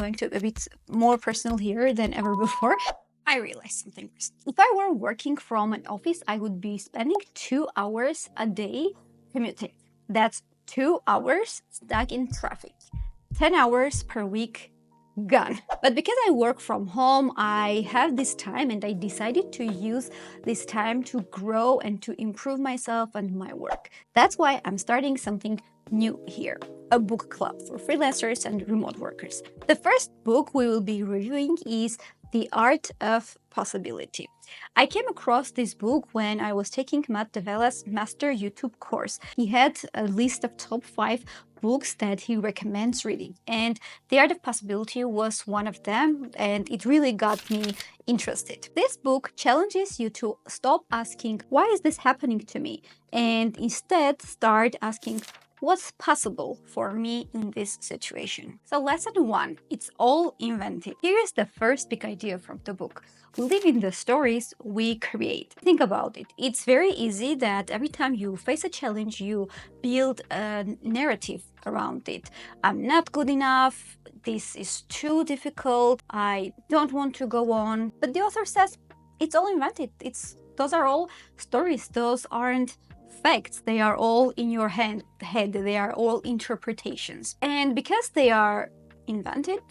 going to a bit more personal here than ever before. I realized something. If I were working from an office, I would be spending 2 hours a day commuting. That's 2 hours stuck in traffic. 10 hours per week gone. But because I work from home, I have this time and I decided to use this time to grow and to improve myself and my work. That's why I'm starting something new here, a book club for freelancers and remote workers. The first book we will be reviewing is The Art of Possibility. I came across this book when I was taking Matt Devella's Master YouTube course. He had a list of top 5 books that he recommends reading, and The Art of Possibility was one of them, and it really got me interested. This book challenges you to stop asking, why is this happening to me? And instead start asking, what's possible for me in this situation? So lesson 1, it's all invented. Here is the first big idea from the book. We live in the stories we create. Think about it. It's very easy that every time you face a challenge, you build a narrative around it. I'm not good enough. This is too difficult. I don't want to go on. But the author says it's all invented. Those are all stories. Those aren't facts. They are all in your head. They are all interpretations. And because they are invented,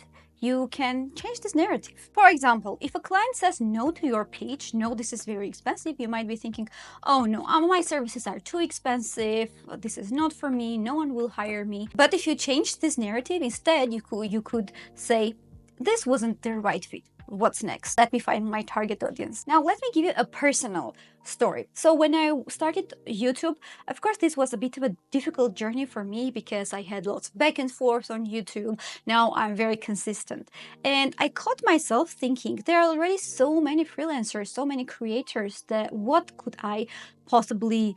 you can change this narrative. For example, if a client says no to your pitch, no, this is very expensive, you might be thinking, oh no, my services are too expensive, this is not for me, no one will hire me. But if you change this narrative, instead you could say, this wasn't the right fit. What's next? Let me find my target audience. Now, let me give you a personal story. So when I started YouTube, of course, this was a bit of a difficult journey for me because I had lots of back and forth on YouTube. Now I'm very consistent. And I caught myself thinking, there are already so many freelancers, so many creators, that what could I possibly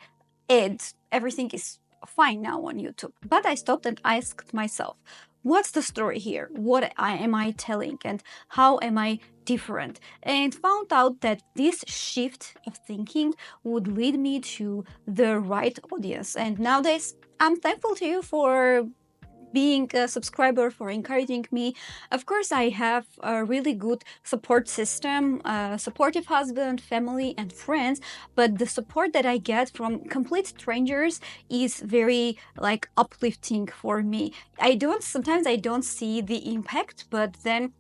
add? Everything is fine now on YouTube. But I stopped and asked myself, what's the story here? What am I telling and how am I different? And found out that this shift of thinking would lead me to the right audience. And nowadays, I'm thankful to you for being a subscriber, for encouraging me. Of course, I have a really good support system, a supportive husband, family, and friends, but the support that I get from complete strangers is very uplifting for me. Sometimes I don't see the impact, but then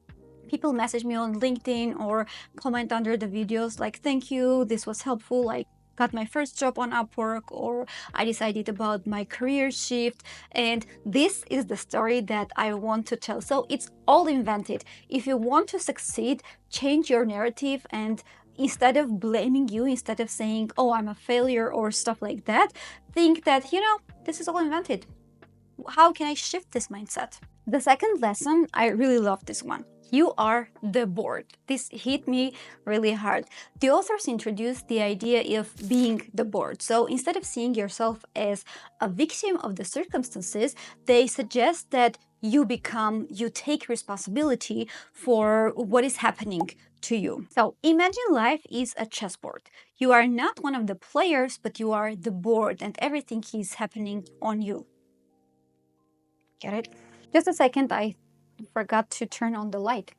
people message me on LinkedIn or comment under the videos like, thank you, this was helpful, I got my first job on Upwork, or I decided about my career shift. And this is the story that I want to tell. So it's all invented. If you want to succeed, change your narrative, and instead of blaming you, instead of saying, oh, I'm a failure or stuff like that, think that, this is all invented. How can I shift this mindset? The second lesson, I really love this one. You are the board. This hit me really hard. The authors introduced the idea of being the board. So instead of seeing yourself as a victim of the circumstances, they suggest that you take responsibility for what is happening to you. So imagine life is a chessboard. You are not one of the players, but you are the board and everything is happening on you. Get it? Just a second, I forgot to turn on the light.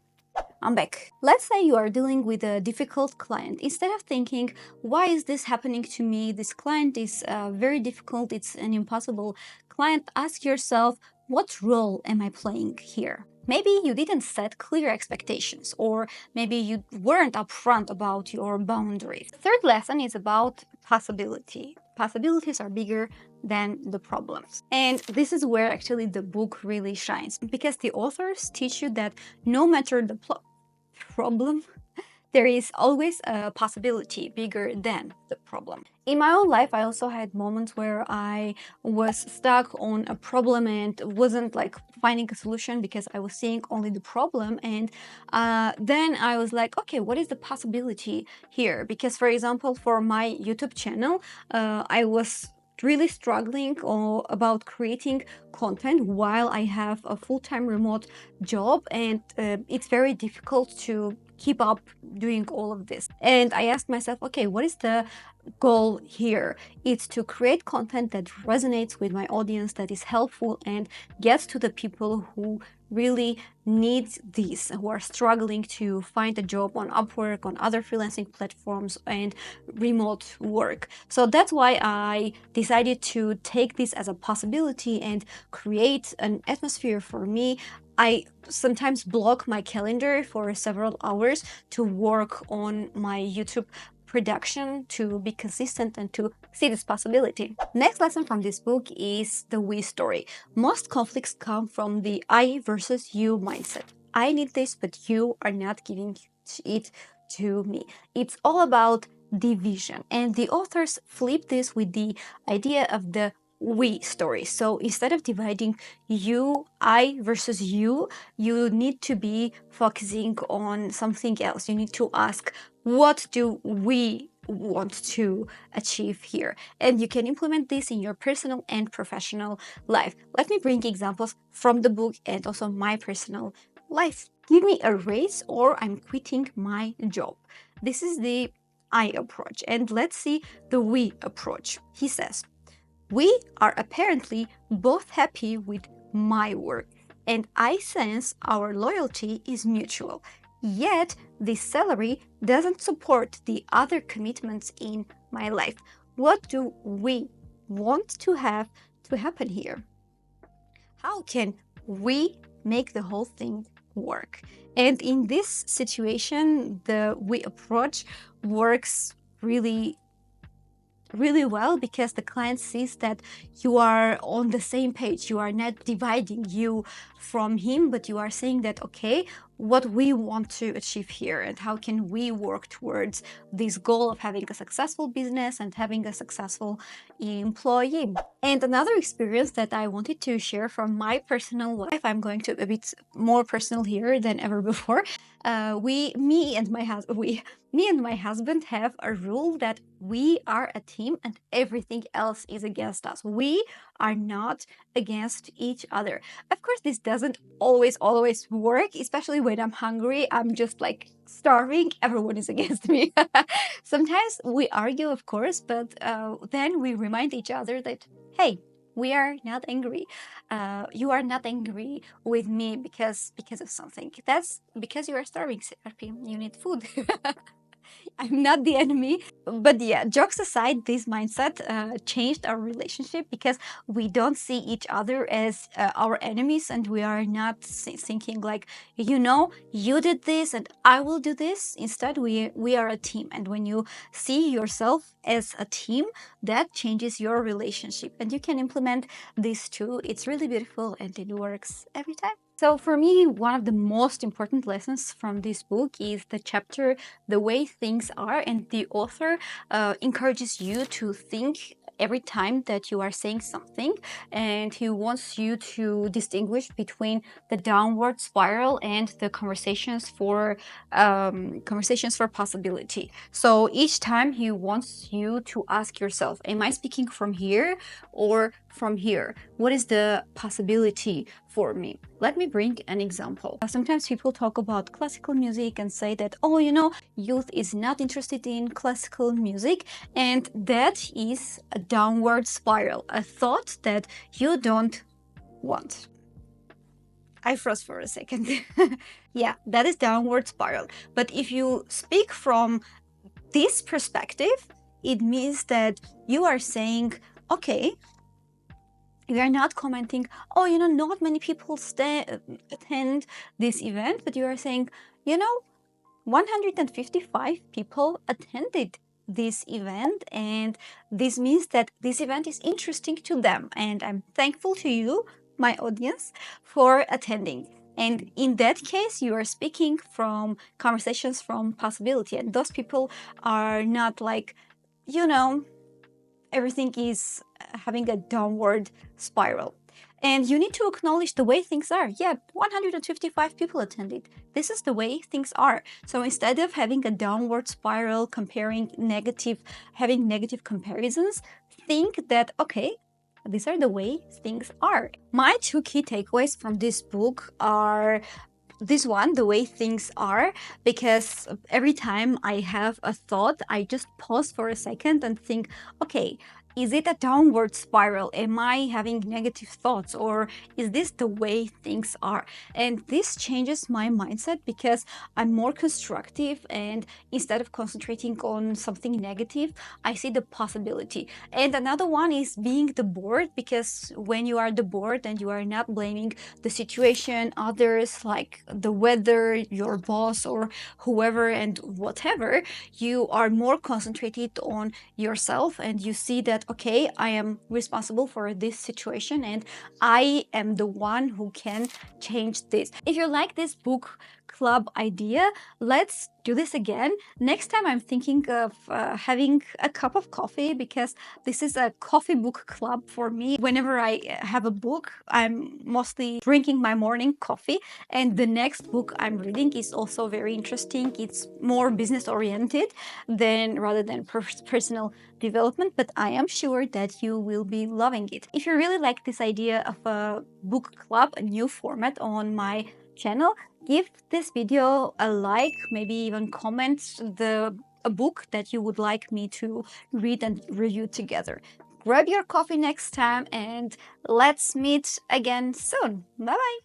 I'm back. Let's say you are dealing with a difficult client. Instead of thinking, why is this happening to me? This client is very difficult. It's an impossible client. Ask yourself, what role am I playing here? Maybe you didn't set clear expectations, or maybe you weren't upfront about your boundaries. The third lesson is about possibility. Possibilities are bigger than the problems. And this is where actually the book really shines, because the authors teach you that no matter the problem, there is always a possibility bigger than the problem. In my own life, I also had moments where I was stuck on a problem and wasn't finding a solution because I was seeing only the problem. And then I was like, okay, what is the possibility here? Because, for example, for my YouTube channel, I was really struggling about creating content while I have a full-time remote job, and it's very difficult to keep up doing all of this. And I asked myself, okay, what is the goal here? It's to create content that resonates with my audience, that is helpful and gets to the people who really need this, who are struggling to find a job on Upwork, on other freelancing platforms, and remote work. So that's why I decided to take this as a possibility and create an atmosphere for me. I sometimes block my calendar for several hours to work on my YouTube production, to be consistent and to see this possibility. Next lesson from this book is the we story. Most conflicts come from the I versus you mindset. I need this, but you are not giving it to me. It's all about division. And the authors flip this with the idea of the we story. So instead of dividing you, I versus you need to be focusing on something else. You need to ask, what do we want to achieve here? And you can implement this in your personal and professional life. Let me bring examples from the book and also my personal life. Give me a raise or I'm quitting my job. This is the I approach. And let's see the we approach. He says, we are apparently both happy with my work, and I sense our loyalty is mutual. Yet, this salary doesn't support the other commitments in my life. What do we want to have to happen here? How can we make the whole thing work? And in this situation, the we approach works really well, because the client sees that you are on the same page. You are not dividing you from him, but you are saying that, okay, what we want to achieve here and how can we work towards this goal of having a successful business and having a successful employee. And another experience that I wanted to share from my personal life, I'm going to a bit more personal here than ever before. Me and my husband have a rule that we are a team and everything else is against us. We are not against each other. Of course, this doesn't always work, especially when I'm hungry. I'm just like starving. Everyone is against me. Sometimes we argue, of course, but then we remind each other that, hey, we are not angry. You are not angry with me because of something. That's because you are starving, Sirarpi. You need food. I'm not the enemy. But yeah, jokes aside, this mindset changed our relationship, because we don't see each other as our enemies, and we are not thinking like, you did this and I will do this. Instead, we are a team. And when you see yourself as a team, that changes your relationship. And you can implement this too. It's really beautiful and it works every time. So for me, one of the most important lessons from this book is the chapter, The Way Things Are, and the author encourages you to think every time that you are saying something, and he wants you to distinguish between the downward spiral and the conversations for possibility. So each time he wants you to ask yourself, am I speaking from here or from here? What is the possibility for me? Let me bring an example. Sometimes people talk about classical music and say that, youth is not interested in classical music, and that is a downward spiral, a thought that you don't want. I froze for a second. Yeah, that is downward spiral. But if you speak from this perspective, it means that you are saying, okay, we are not commenting, not many people attend this event, but you are saying, 155 people attended this event, and this means that this event is interesting to them, and I'm thankful to you, my audience, for attending. And in that case, you are speaking from conversations from possibility, and those people are not like, everything is having a downward spiral. And you need to acknowledge the way things are. Yeah, 155 people attended. This is the way things are. So instead of having a downward spiral, having negative comparisons, think that, okay, these are the way things are. My two key takeaways from this book are this one, the way things are, because every time I have a thought, I just pause for a second and think, okay, Is it a downward spiral? Am I having negative thoughts, or is this the way things are? And this changes my mindset because I'm more constructive, and instead of concentrating on something negative, I see the possibility. And another one is being the board, because when you are the board and you are not blaming the situation, others, like the weather, your boss, or whoever and whatever, you are more concentrated on yourself, and you see that, okay, I am responsible for this situation and I am the one who can change this. If you like this book club idea, let's do this again. Next time I'm thinking of having a cup of coffee, because this is a coffee book club for me. Whenever I have a book, I'm mostly drinking my morning coffee, and the next book I'm reading is also very interesting. It's more business oriented than rather than personal development, but I am sure that you will be loving it. If you really like this idea of a book club, a new format on my channel, give this video a like, maybe even comment a book that you would like me to read and review together. Grab your coffee next time, and let's meet again soon. Bye bye.